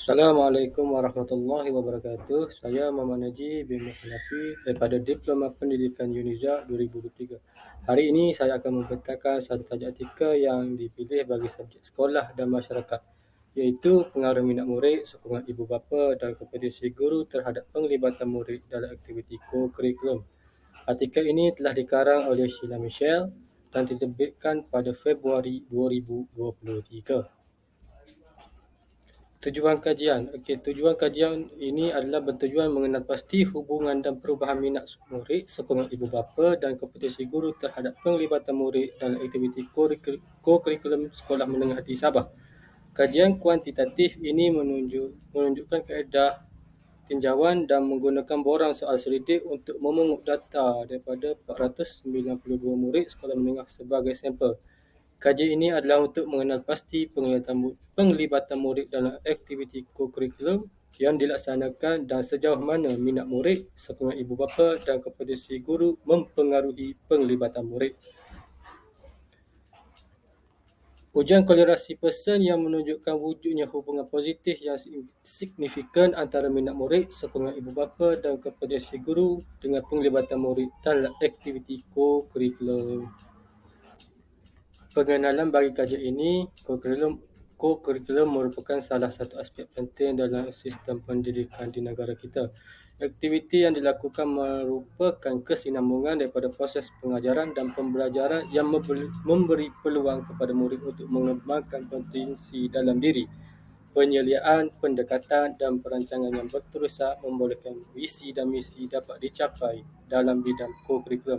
Assalamualaikum warahmatullahi wabarakatuh. Saya Muhammad Najib bin Hanafi daripada Diploma Pendidikan Uniza 2023. Hari ini saya akan membentangkan satu tajuk artikel yang dipilih bagi subjek sekolah dan masyarakat, iaitu pengaruh minat murid, sokongan ibu bapa dan kompetisi guru terhadap penglibatan murid dalam aktiviti ko-kurikulum. Artikel ini telah dikarang oleh Sheila Michelle dan diterbitkan pada Februari 2023. Tujuan kajian ini adalah bertujuan mengenal pasti hubungan dan perubahan minat murid, sokongan ibu bapa dan kompetisi guru terhadap penglibatan murid dalam aktiviti ko-kurikulum sekolah menengah di Sabah. Kajian kuantitatif ini menunjukkan kaedah tinjauan dan menggunakan borang soal selidik untuk memungut data daripada 492 murid sekolah menengah sebagai sampel. Kajian ini adalah untuk mengenal pasti penglibatan murid dalam aktiviti ko-kurikulum yang dilaksanakan dan sejauh mana minat murid, sokongan ibu bapa dan kompetisi guru mempengaruhi penglibatan murid. Ujian kolerasi person yang menunjukkan wujudnya hubungan positif yang signifikan antara minat murid, sokongan ibu bapa dan kompetisi guru dengan penglibatan murid dalam aktiviti ko-kurikulum. Pengenalan bagi kajian ini, ko-kurikulum merupakan salah satu aspek penting dalam sistem pendidikan di negara kita. Aktiviti yang dilakukan merupakan kesinambungan daripada proses pengajaran dan pembelajaran yang memberi peluang kepada murid untuk mengembangkan potensi dalam diri. Penyeliaan, pendekatan dan perancangan yang berterusan membolehkan visi dan misi dapat dicapai dalam bidang ko-kurikulum.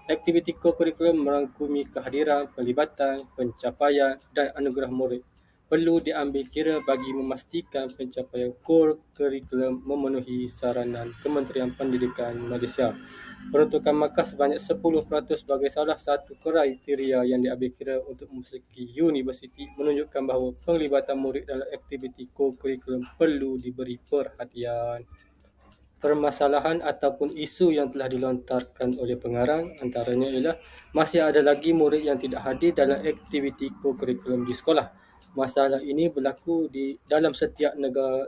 Aktiviti ko-kurikulum merangkumi kehadiran, pelibatan, pencapaian dan anugerah murid. Perlu diambil kira bagi memastikan pencapaian ko-kurikulum memenuhi saranan Kementerian Pendidikan Malaysia. Peruntukan markah sebanyak 10% sebagai salah satu kriteria yang diambil kira untuk memasuki universiti menunjukkan bahawa penglibatan murid dalam aktiviti ko-kurikulum perlu diberi perhatian. Permasalahan ataupun isu yang telah dilontarkan oleh pengarang antaranya ialah masih ada lagi murid yang tidak hadir dalam aktiviti ko-kurikulum di sekolah. Masalah ini berlaku di dalam setiap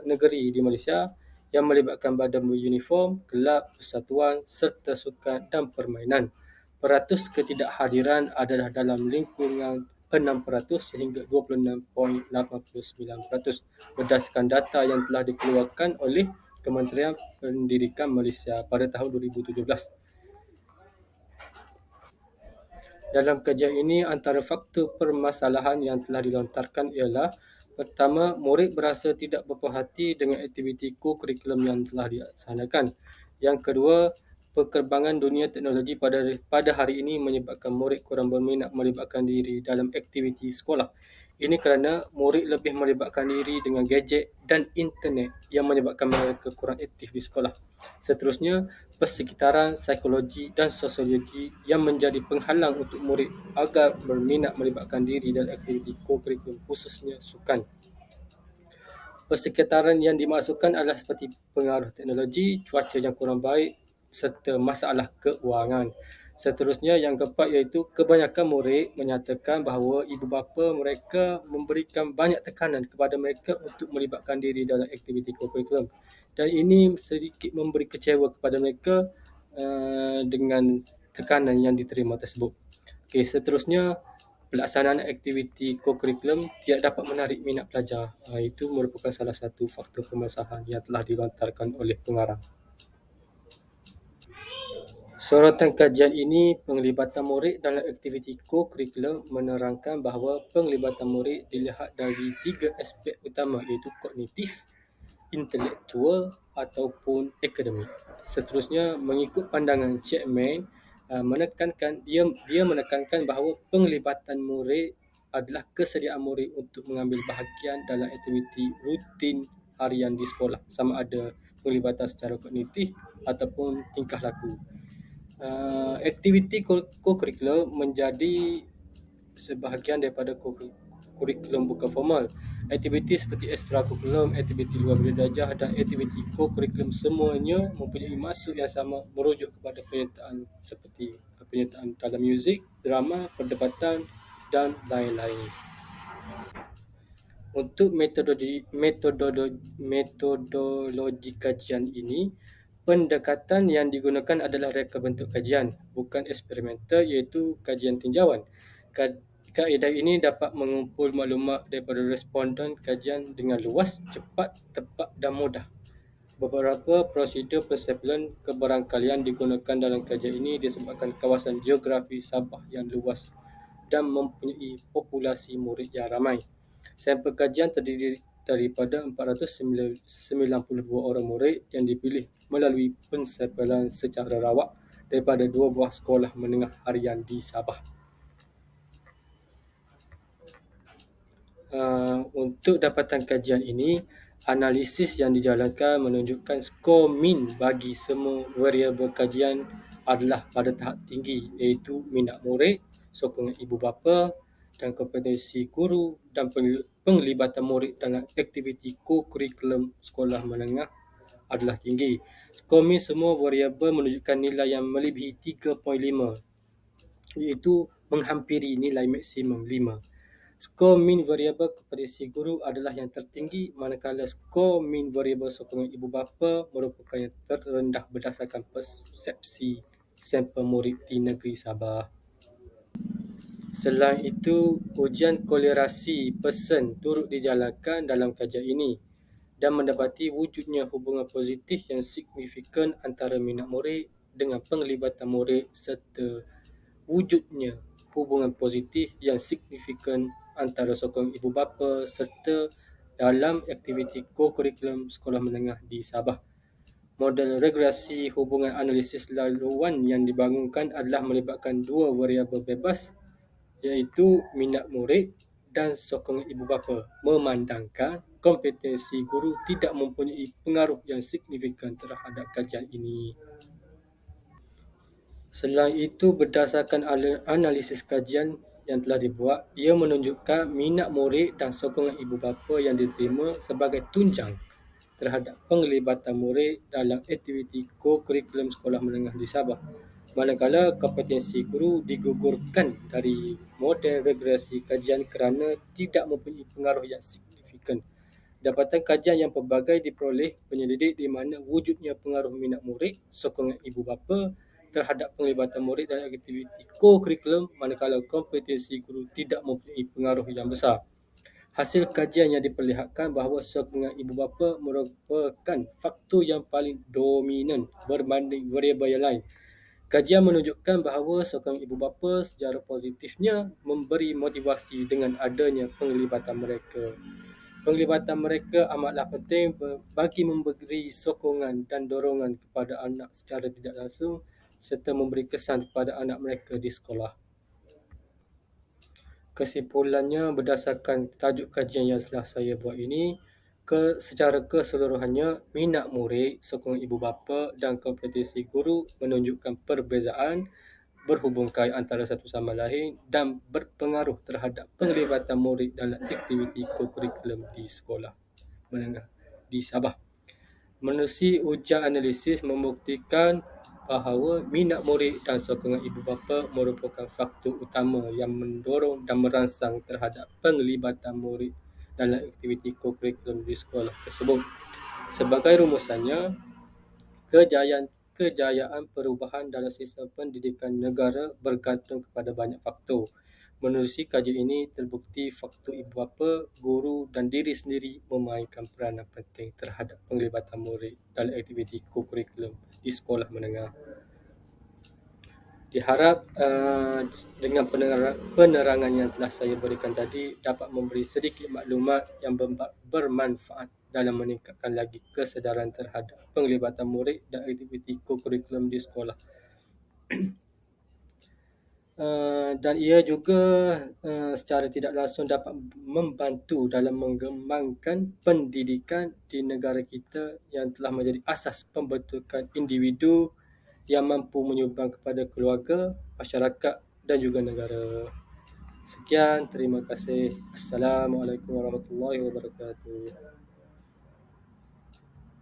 negeri di Malaysia yang melibatkan badan beruniform, kelab, persatuan serta sukan dan permainan. Peratus ketidakhadiran adalah dalam lingkungan 6% sehingga 26.89% berdasarkan data yang telah dikeluarkan oleh Kementerian Pendidikan Malaysia pada tahun 2017. Dalam kajian ini, antara faktor permasalahan yang telah dilontarkan ialah: pertama, murid berasa tidak berpuas hati dengan aktiviti ko-kurikulum yang telah dilaksanakan. Yang kedua, perkembangan dunia teknologi pada hari ini menyebabkan murid kurang berminat melibatkan diri dalam aktiviti sekolah. Ini kerana murid lebih melibatkan diri dengan gadget dan internet yang menyebabkan mereka kurang aktif di sekolah. Seterusnya, persekitaran, psikologi dan sosiologi yang menjadi penghalang untuk murid agar berminat melibatkan diri dalam aktiviti ko-kurikulum, khususnya sukan. Persekitaran yang dimaksudkan adalah seperti pengaruh teknologi, cuaca yang kurang baik serta masalah keuangan. Seterusnya, yang keempat iaitu kebanyakan murid menyatakan bahawa ibu bapa mereka memberikan banyak tekanan kepada mereka untuk melibatkan diri dalam aktiviti ko-kurikulum, dan ini sedikit memberi kecewa kepada mereka dengan tekanan yang diterima tersebut. Seterusnya, pelaksanaan aktiviti ko-kurikulum tidak dapat menarik minat pelajar. Itu merupakan salah satu faktor permasalahan yang telah dilontarkan oleh pengarang. Sorotan kajian ini, penglibatan murid dalam aktiviti ko-kurikulum menerangkan bahawa penglibatan murid dilihat dari 3 aspek utama, iaitu kognitif, intelektual ataupun akademik. Seterusnya, mengikut pandangan Chapman, dia menekankan bahawa penglibatan murid adalah kesediaan murid untuk mengambil bahagian dalam aktiviti rutin harian di sekolah, sama ada penglibatan secara kognitif ataupun tingkah laku. Aktiviti ko-kurikulum menjadi sebahagian daripada kurikulum bukan formal. Aktiviti seperti ekstrakurrikulum, aktiviti luar bilik darjah dan aktiviti ko-kurikulum semuanya mempunyai maksud yang sama, merujuk kepada penyertaan seperti penyertaan dalam muzik, drama, perdebatan dan lain-lain. Untuk metodologi kajian ini, pendekatan yang digunakan adalah reka bentuk kajian, bukan eksperimental, iaitu kajian tinjauan. Kaedah ini dapat mengumpul maklumat daripada responden kajian dengan luas, cepat, tepat dan mudah. Beberapa prosedur persampling kebarangkalian digunakan dalam kajian ini disebabkan kawasan geografi Sabah yang luas dan mempunyai populasi murid yang ramai. Sampel kajian terdiri daripada 492 orang murid yang dipilih melalui pensampelan secara rawak daripada 2 buah sekolah menengah harian di Sabah. Untuk dapatan kajian ini, analisis yang dijalankan menunjukkan skor min bagi semua variabel kajian adalah pada tahap tinggi, iaitu minat murid, sokongan ibu bapa dan kompetensi guru dan penglibatan murid dalam aktiviti ko-kurikulum sekolah menengah adalah tinggi. Skor min semua variabel menunjukkan nilai yang melebihi 3.5, iaitu menghampiri nilai maksimum 5. Skor min variabel kompetensi guru adalah yang tertinggi, manakala skor min variabel sokongan ibu bapa merupakan yang terendah berdasarkan persepsi sampel murid di negeri Sabah. Selain itu, ujian kolerasi person turut dijalankan dalam kajian ini dan mendapati wujudnya hubungan positif yang signifikan antara minat murid dengan penglibatan murid serta wujudnya hubungan positif yang signifikan antara sokongan ibu bapa serta dalam aktiviti ko-kurikulum sekolah menengah di Sabah. Model regresi hubungan analisis laluan yang dibangunkan adalah melibatkan dua variabel bebas, iaitu minat murid dan sokongan ibu bapa, memandangkan kompetensi guru tidak mempunyai pengaruh yang signifikan terhadap kajian ini. Selain itu, berdasarkan analisis kajian yang telah dibuat, ia menunjukkan minat murid dan sokongan ibu bapa yang diterima sebagai tunjang terhadap penglibatan murid dalam aktiviti ko-kurikulum sekolah menengah di Sabah. Manakala kompetensi guru digugurkan dari model regresi kajian kerana tidak mempunyai pengaruh yang signifikan. Dapatan kajian yang pelbagai diperoleh penyelidik di mana wujudnya pengaruh minat murid, sokongan ibu bapa terhadap penglibatan murid dalam aktiviti ko-kurikulum, manakala kompetensi guru tidak mempunyai pengaruh yang besar. Hasil kajian yang diperlihatkan bahawa sokongan ibu bapa merupakan faktor yang paling dominan berbanding variabel yang lain. Kajian menunjukkan bahawa sokongan ibu bapa secara positifnya memberi motivasi dengan adanya penglibatan mereka. Penglibatan mereka amatlah penting bagi memberi sokongan dan dorongan kepada anak secara tidak langsung serta memberi kesan kepada anak mereka di sekolah. Kesimpulannya, berdasarkan tajuk kajian yang telah saya buat ini, secara keseluruhannya, minat murid, sokongan ibu bapa dan kompetensi guru menunjukkan perbezaan berhubung kait antara satu sama lain dan berpengaruh terhadap penglibatan murid dalam aktiviti ko-kurikulum di sekolah menengah di Sabah. Menerusi ujian analisis membuktikan bahawa minat murid dan sokongan ibu bapa merupakan faktor utama yang mendorong dan merangsang terhadap penglibatan murid dalam aktiviti ko-kurikulum di sekolah tersebut. Sebagai rumusannya, kejayaan perubahan dalam sistem pendidikan negara bergantung kepada banyak faktor. Menerusi kajian ini, terbukti faktor ibu bapa, guru dan diri sendiri memainkan peranan penting terhadap penglibatan murid dalam aktiviti ko-kurikulum di sekolah menengah. Diharap dengan penerangan yang telah saya berikan tadi dapat memberi sedikit maklumat yang bermanfaat dalam meningkatkan lagi kesedaran terhadap penglibatan murid dan aktiviti ko-kurikulum di sekolah. Dan ia juga secara tidak langsung dapat membantu dalam mengembangkan pendidikan di negara kita yang telah menjadi asas pembentukan individu yang mampu menyumbang kepada keluarga, masyarakat dan juga negara. Sekian, terima kasih. Assalamualaikum warahmatullahi wabarakatuh.